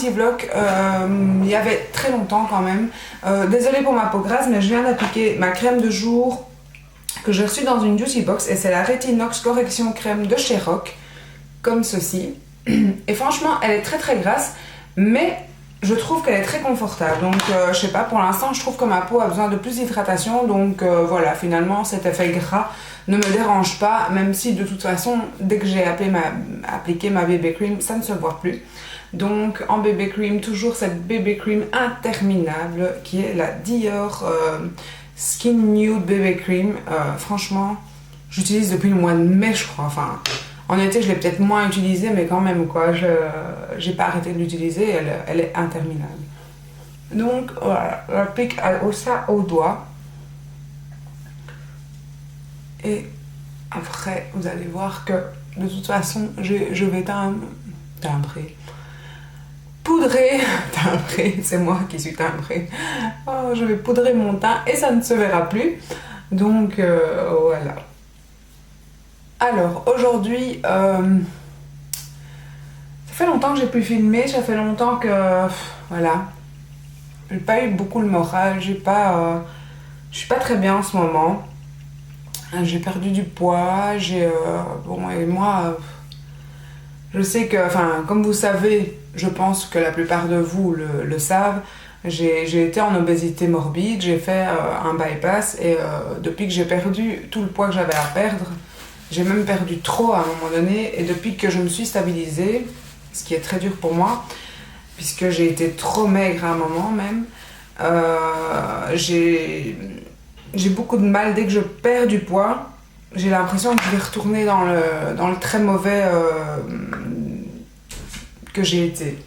petit vlog il y avait très longtemps quand même. Désolée pour ma peau grasse, mais je viens d'appliquer ma crème de jour que j'ai reçue dans une Juicy Box et c'est la Retinox Correction Crème de chez Rock, comme ceci. Et franchement, elle est très très grasse, mais je trouve qu'elle est très confortable. Donc je sais pas, pour l'instant je trouve que ma peau a besoin de plus d'hydratation, donc voilà, finalement cet effet gras ne me dérange pas, même si de toute façon dès que j'ai appliqué ma BB Cream, ça ne se voit plus. Donc en BB Cream, toujours cette BB Cream interminable qui est la Dior Skin Nude BB Cream. Franchement, j'utilise depuis le mois de mai je crois, enfin en été je l'ai peut-être moins utilisée, mais quand même quoi, j'ai pas arrêté de l'utiliser, elle est interminable. Donc voilà, j'applique ça au doigt. Et après, vous allez voir que de toute façon, je vais poudrer, c'est moi qui suis timbrée. Oh, je vais poudrer mon teint et ça ne se verra plus. Donc voilà. Alors aujourd'hui, ça fait longtemps que j'ai pu filmer, ça fait longtemps que voilà, j'ai pas eu beaucoup le moral, je suis pas très bien en ce moment. J'ai perdu du poids, bon, et moi, je sais que, enfin, comme vous savez, je pense que la plupart de vous le savent, j'ai été en obésité morbide, j'ai fait un bypass et depuis que j'ai perdu tout le poids que j'avais à perdre, j'ai même perdu trop à un moment donné, et depuis que je me suis stabilisée, ce qui est très dur pour moi, puisque j'ai été trop maigre à un moment même, j'ai beaucoup de mal dès que je perds du poids. J'ai l'impression que je vais retourner dans le très mauvais que j'ai été.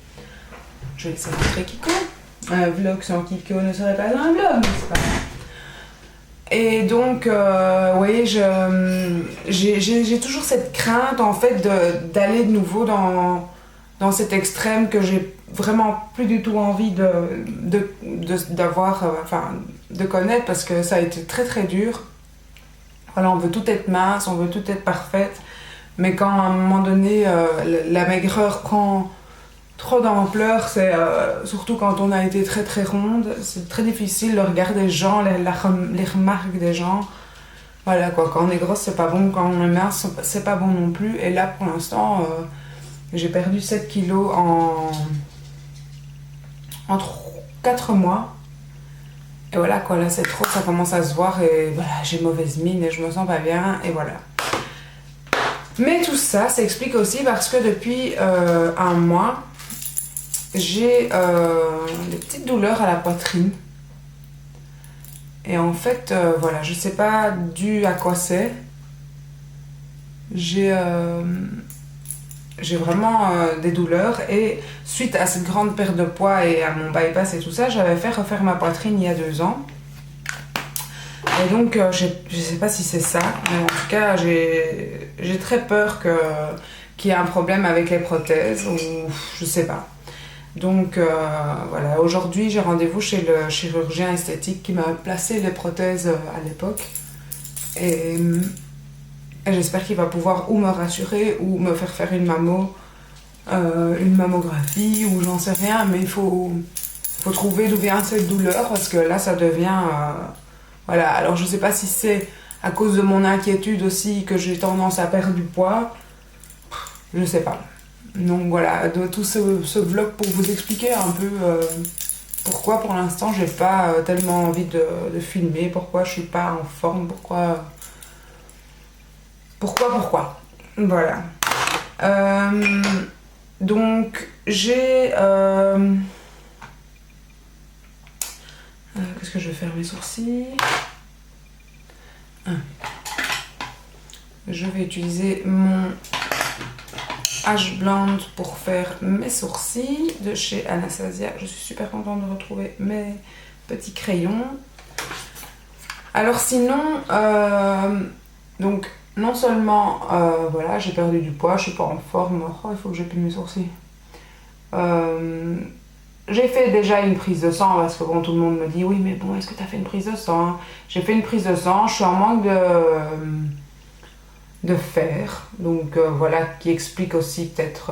Je vais laisser montrer Kiko. Un vlog sans Kiko ne serait pas un vlog, n'est-ce pas? Et donc, oui, j'ai toujours cette crainte en fait d'aller de nouveau dans cet extrême que j'ai vraiment plus du tout envie d'avoir, enfin, de connaître, parce que ça a été très très dur. Voilà, on veut tout être mince, on veut tout être parfaite, mais quand à un moment donné la maigreur prend trop d'ampleur, c'est surtout quand on a été très très ronde, c'est très difficile le regard des gens, les remarques des gens. Voilà quoi, quand on est grosse c'est pas bon, quand on est mince c'est pas bon non plus. Et là pour l'instant j'ai perdu 7 kilos en 4 mois. Et voilà quoi, là c'est trop, ça commence à se voir et voilà, j'ai mauvaise mine et je me sens pas bien et voilà. Mais tout ça s'explique aussi parce que depuis un mois, j'ai des petites douleurs à la poitrine. Et en fait, voilà, je sais pas dû à quoi c'est. J'ai vraiment des douleurs, et suite à cette grande perte de poids et à mon bypass et tout ça, j'avais fait refaire ma poitrine il y a 2 ans. Et donc, je sais pas si c'est ça, mais en tout cas, j'ai très peur qu'il y ait un problème avec les prothèses, ou je sais pas. Donc voilà, aujourd'hui j'ai rendez-vous chez le chirurgien esthétique qui m'a placé les prothèses à l'époque. Et j'espère qu'il va pouvoir ou me rassurer ou me faire faire une mammographie, ou j'en sais rien, mais il faut trouver d'où vient cette douleur, parce que là ça devient... voilà, alors je sais pas si c'est à cause de mon inquiétude aussi que j'ai tendance à perdre du poids, je sais pas. Donc voilà, de tout ce vlog pour vous expliquer un peu pourquoi pour l'instant j'ai pas tellement envie de filmer, pourquoi je suis pas en forme, pourquoi. Voilà. Donc j'ai... qu'est-ce que je vais faire, mes sourcils? Je vais utiliser mon Ash Blonde pour faire mes sourcils de chez Anastasia. Je suis super contente de retrouver mes petits crayons. Alors sinon, donc non seulement voilà, j'ai perdu du poids, je suis pas en forme. Oh, il faut que j'épile mes sourcils. J'ai fait déjà une prise de sang, parce que bon, tout le monde me dit oui, mais bon, est-ce que tu as fait une prise de sang? J'ai fait une prise de sang, je suis en manque de fer, donc voilà, qui explique aussi peut-être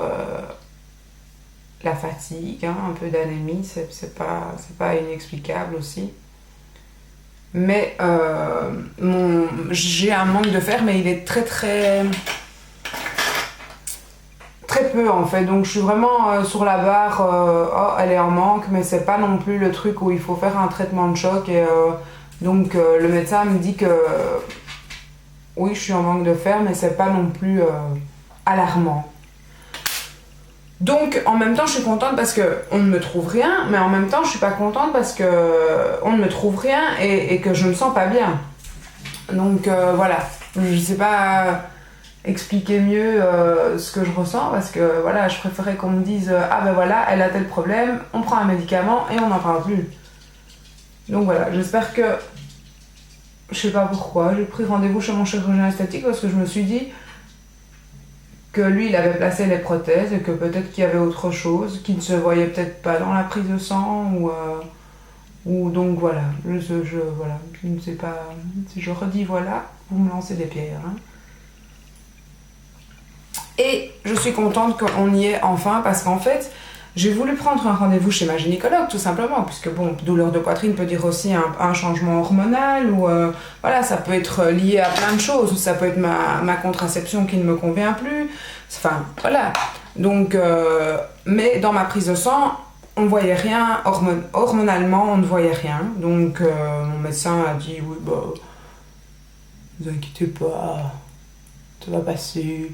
la fatigue, hein, un peu d'anémie, c'est pas inexplicable aussi. Mais j'ai un manque de fer, mais il est très peu en fait. Donc je suis vraiment sur la barre, oh, elle est en manque, mais c'est pas non plus le truc où il faut faire un traitement de choc. Et donc le médecin me dit que oui, je suis en manque de fer, mais c'est pas non plus alarmant. Donc en même temps je suis contente parce qu'on ne me trouve rien, mais en même temps je suis pas contente parce qu'on ne me trouve rien et que je me sens pas bien. Donc voilà, je sais pas expliquer mieux ce que je ressens parce que voilà, je préférais qu'on me dise ah ben voilà, elle a tel problème, on prend un médicament et on n'en parle plus. Donc voilà, j'espère que, je sais pas pourquoi, j'ai pris rendez-vous chez mon chirurgien esthétique parce que je me suis dit que lui il avait placé les prothèses et que peut-être qu'il y avait autre chose qui ne se voyait peut-être pas dans la prise de sang ou donc voilà, voilà, je ne sais pas, si je redis voilà, vous me lancez des pierres. Hein. Et je suis contente qu'on y est enfin parce qu'en fait, j'ai voulu prendre un rendez-vous chez ma gynécologue tout simplement, puisque bon, douleur de poitrine peut dire aussi un changement hormonal ou voilà, ça peut être lié à plein de choses, ou ça peut être ma contraception qui ne me convient plus, enfin voilà. Donc, mais dans ma prise de sang, on ne voyait rien, hormonalement on ne voyait rien, donc mon médecin a dit oui, bah, ne vous inquiétez pas, ça va passer.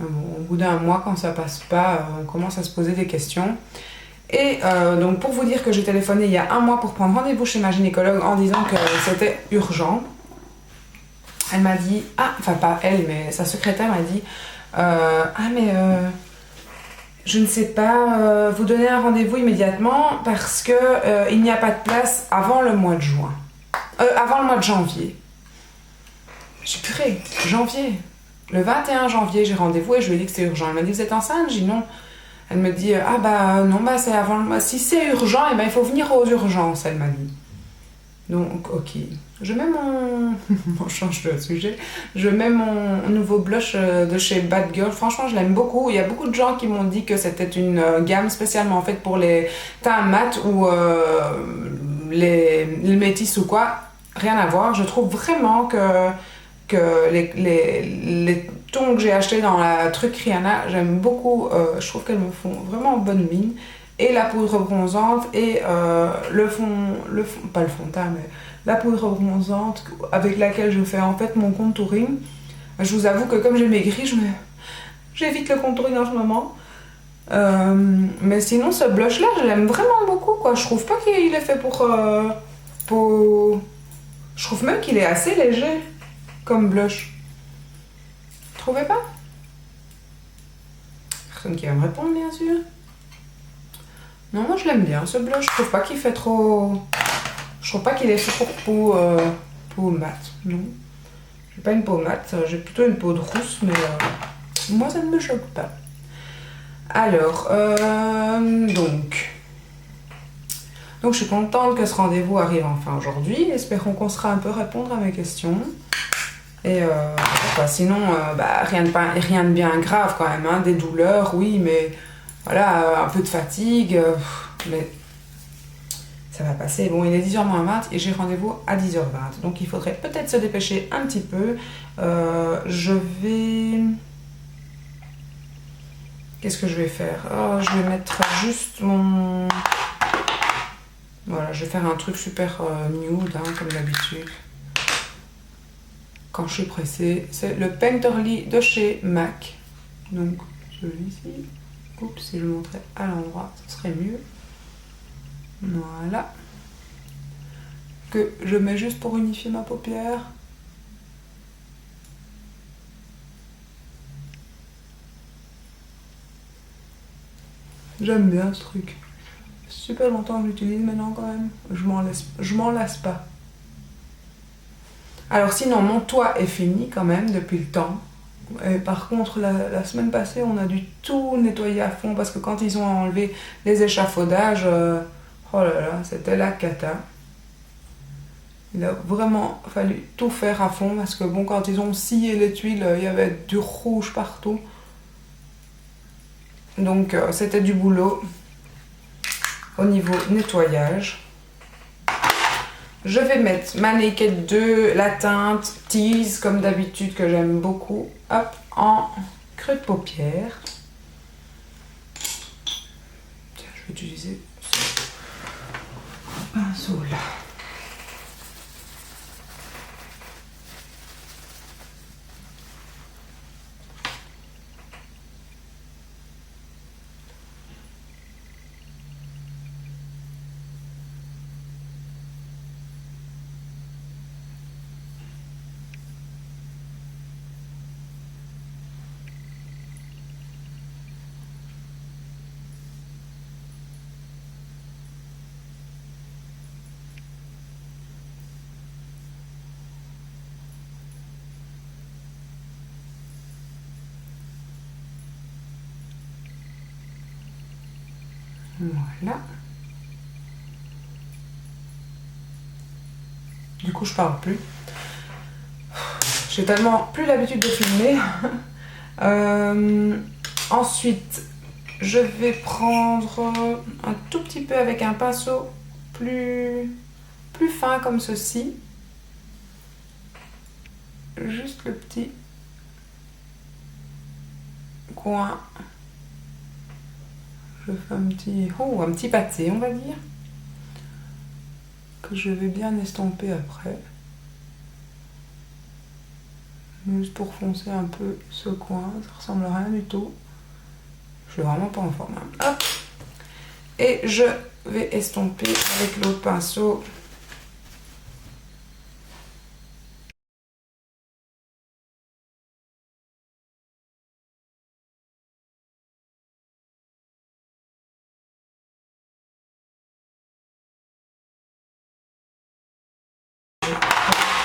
Bon, au bout d'un mois, quand ça passe pas, on commence à se poser des questions. Et donc pour vous dire que j'ai téléphoné il y a un mois pour prendre rendez-vous chez ma gynécologue en disant que c'était urgent. Elle m'a dit, enfin pas elle, mais sa secrétaire m'a dit, je ne sais pas vous donner un rendez-vous immédiatement parce que il n'y a pas de place avant le mois de juin. Avant le mois de janvier. J'ai purée, janvier. Le 21 janvier, j'ai rendez-vous et je lui ai dit que c'était urgent. Elle m'a dit, vous êtes enceinte? J'ai dit non. Elle me dit, ah bah non, bah c'est avant le mois. Si c'est urgent, eh ben, il faut venir aux urgences, elle m'a dit. Donc, ok. Je mets mon... on change de sujet. Je mets mon nouveau blush de chez Bad Girl. Franchement, je l'aime beaucoup. Il y a beaucoup de gens qui m'ont dit que c'était une gamme spécialement faite pour les teints mat ou les métis ou quoi. Rien à voir. Je trouve vraiment que les tons que j'ai achetés dans la truc Rihanna, j'aime beaucoup, je trouve qu'elles me font vraiment bonne mine. Et la poudre bronzante et le fond, pas le fond de teint, mais la poudre bronzante avec laquelle je fais en fait mon contouring. Je vous avoue que comme j'ai maigri, j'évite le contouring en ce moment. Mais sinon, ce blush là, je l'aime vraiment beaucoup, quoi. Je trouve pas qu'il est fait pour peau. Je trouve même qu'il est assez léger comme blush. Trouvez pas? Personne qui va me répondre, bien sûr. Non, moi je l'aime bien ce blush. Je trouve pas qu'il fait trop. Je trouve pas qu'il est fait pour peau mate. Non. J'ai pas une peau mate, j'ai plutôt une peau de rousse, mais moi ça ne me choque pas. Alors, donc je suis contente que ce rendez-vous arrive enfin aujourd'hui. Espérons qu'on sera un peu répondre à mes questions. Et quoi, sinon, rien de bien grave quand même, hein. Des douleurs, oui, mais voilà, un peu de fatigue, mais ça va passer. Bon, il est 10h moins 20 et j'ai rendez-vous à 10h20, donc il faudrait peut-être se dépêcher un petit peu. Qu'est-ce que je vais faire? Je vais mettre juste mon... Voilà, je vais faire un truc super nude, hein, comme d'habitude. Quand je suis pressée, c'est le Painterly de chez MAC. Donc celui-ci, oups, si je le montrais à l'endroit, ce serait mieux. Voilà. Que je mets juste pour unifier ma paupière. J'aime bien ce truc. Super longtemps que j'utilise maintenant quand même. Je m'en lasse pas. Alors sinon, mon toit est fini quand même depuis le temps. Et par contre, la semaine passée, on a dû tout nettoyer à fond parce que quand ils ont enlevé les échafaudages, oh là là, c'était la cata. Il a vraiment fallu tout faire à fond parce que bon, quand ils ont scié les tuiles, il y avait du rouge partout. Donc c'était du boulot au niveau nettoyage. Je vais mettre ma Naked 2, la teinte Tease comme d'habitude que j'aime beaucoup. Hop, en creux de paupière. Tiens, je vais utiliser ce pinceau là. Voilà. Du coup, je parle plus. J'ai tellement plus l'habitude de filmer. Ensuite, je vais prendre un tout petit peu avec un pinceau plus fin comme ceci. Juste le petit coin. Je fais un petit pâté, on va dire, que je vais bien estomper après. Juste pour foncer un peu ce coin, ça ressemble à rien du tout. Je suis vraiment pas en forme. Hop. Et je vais estomper avec l'autre pinceau.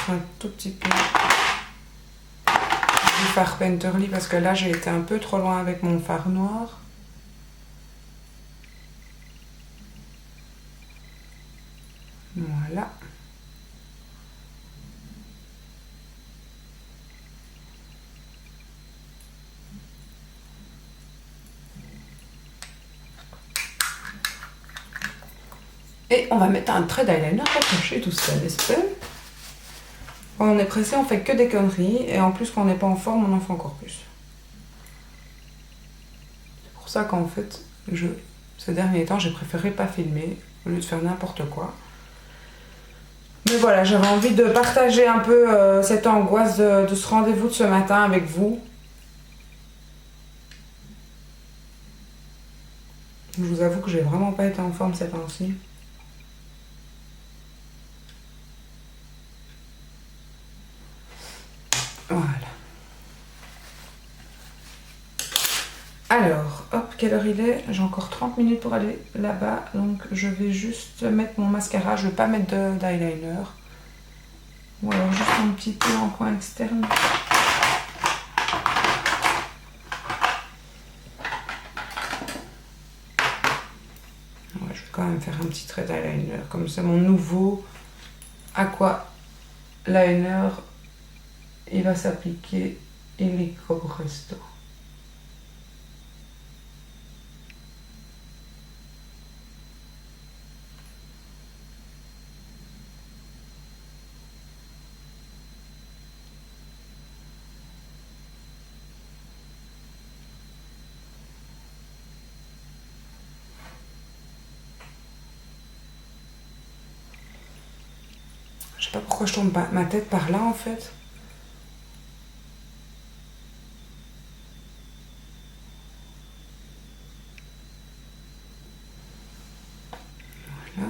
Un tout petit peu du fard Painterly parce que là j'ai été un peu trop loin avec mon fard noir. Voilà. Et on va mettre un trait d'eyeliner pour cacher tout ça, n'est-ce pas? Quand on est pressé, on fait que des conneries. Et en plus, quand on n'est pas en forme, on en fait encore plus. C'est pour ça qu'en fait, ces derniers temps, j'ai préféré pas filmer au lieu de faire n'importe quoi. Mais voilà, j'avais envie de partager un peu cette angoisse de ce rendez-vous de ce matin avec vous. Je vous avoue que j'ai vraiment pas été en forme ces temps-ci. Voilà. Alors, hop, quelle heure il est? J'ai encore 30 minutes pour aller là-bas. Donc, je vais juste mettre mon mascara. Je ne vais pas mettre d'eyeliner. Ou alors juste un petit peu en coin externe. Ouais, je vais quand même faire un petit trait d'eyeliner. Comme c'est mon nouveau Aqua Liner. Il va s'appliquer illico presto. Je sais pas pourquoi je tourne ma tête par là en fait. Voilà.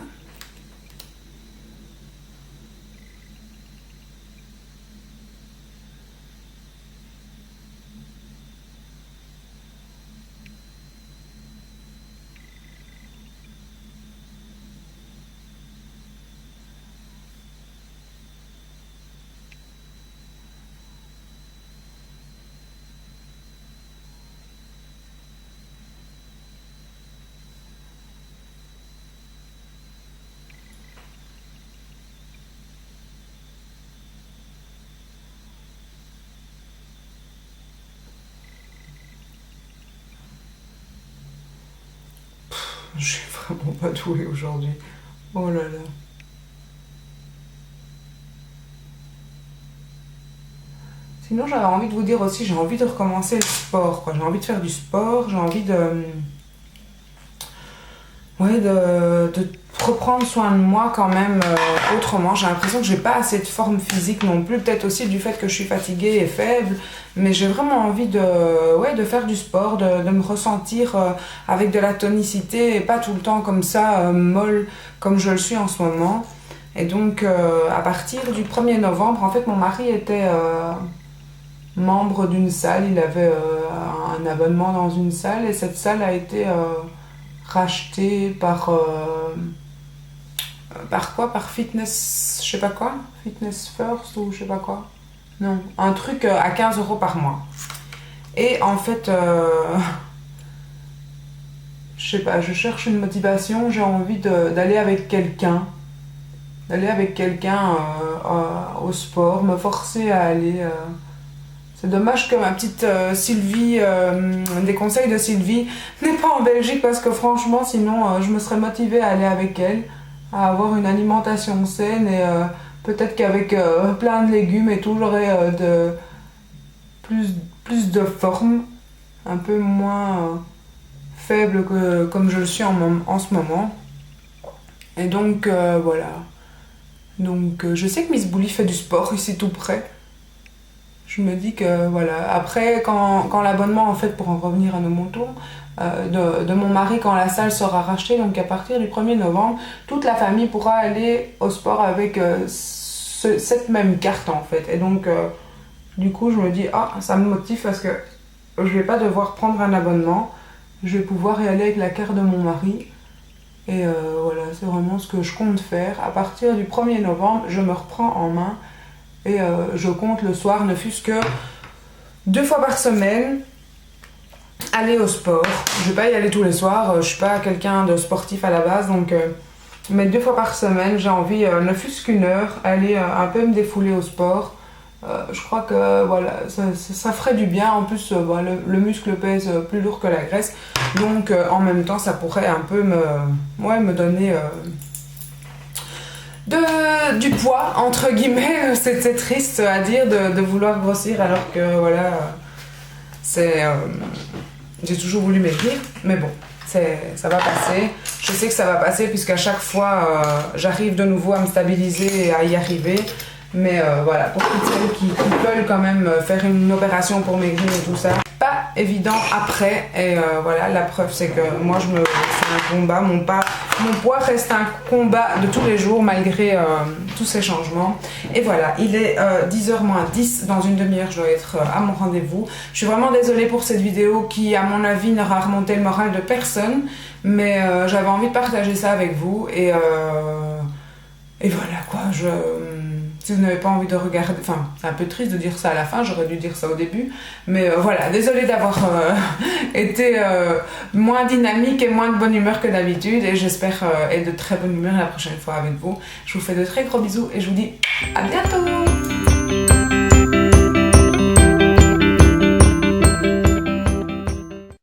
Je suis vraiment pas douée aujourd'hui. Oh là là. Sinon, j'avais envie de vous dire aussi, j'ai envie de recommencer le sport, quoi. J'ai envie de faire du sport, j'ai envie de... Ouais, de reprendre soin de moi quand même autrement. J'ai l'impression que j'ai pas assez de forme physique non plus. Peut-être aussi du fait que je suis fatiguée et faible. Mais j'ai vraiment envie de faire du sport, de me ressentir avec de la tonicité et pas tout le temps comme ça, molle, comme je le suis en ce moment. Et donc, à partir du 1er novembre, en fait, mon mari était membre d'une salle. Il avait un abonnement dans une salle et cette salle a été... racheté par quoi? Par Fitness, je sais pas quoi? Fitness First ou je sais pas quoi? Non, un truc à 15 € par mois. Et en fait, je sais pas, je cherche une motivation, j'ai envie d'aller avec quelqu'un. D'aller avec quelqu'un au sport, me forcer à aller... C'est dommage que ma petite Sylvie, des conseils de Sylvie, n'est pas en Belgique parce que franchement, sinon, je me serais motivée à aller avec elle, à avoir une alimentation saine et peut-être qu'avec plein de légumes et tout, j'aurais plus de forme, un peu moins faible que comme je le suis en ce moment. Et donc, voilà. Donc, je sais que Miss Bully fait du sport ici tout près. Je me dis que voilà, après quand l'abonnement, en fait, pour en revenir à nos moutons, de mon mari, quand la salle sera rachetée, donc à partir du 1er novembre, toute la famille pourra aller au sport avec cette même carte en fait. Et donc du coup je me dis, ah, ça me motive parce que je vais pas devoir prendre un abonnement, je vais pouvoir y aller avec la carte de mon mari. Et voilà, c'est vraiment ce que je compte faire. À partir du 1er novembre, je me reprends en main. Et je compte le soir, ne fût-ce que 2 fois par semaine, aller au sport. Je vais pas y aller tous les soirs, je suis pas quelqu'un de sportif à la base, donc mais 2 fois par semaine, j'ai envie, ne fût-ce qu'une heure, aller un peu me défouler au sport. Je crois que voilà, ça ferait du bien. En plus, le muscle pèse plus lourd que la graisse, donc en même temps, ça pourrait un peu me donner... du poids, entre guillemets. C'est triste à dire de vouloir grossir alors que voilà, j'ai toujours voulu maigrir, mais bon, ça va passer. Je sais que ça va passer puisqu'à chaque fois j'arrive de nouveau à me stabiliser et à y arriver. Mais voilà, pour toutes celles qui veulent quand même faire une opération pour maigrir et tout ça, pas évident après. Et voilà, la preuve c'est que moi c'est un combat, mon poids reste un combat de tous les jours malgré tous ces changements. Et voilà, il est 10h moins 10, dans une demi-heure je dois être à mon rendez-vous. Je suis vraiment désolée pour cette vidéo qui à mon avis n'aura remonté le moral de personne, mais j'avais envie de partager ça avec vous et voilà quoi, si vous n'avez pas envie de regarder, enfin c'est un peu triste de dire ça à la fin, j'aurais dû dire ça au début, mais voilà, désolée d'avoir été moins dynamique et moins de bonne humeur que d'habitude, et j'espère être de très bonne humeur la prochaine fois avec vous. Je vous fais de très gros bisous et je vous dis à bientôt.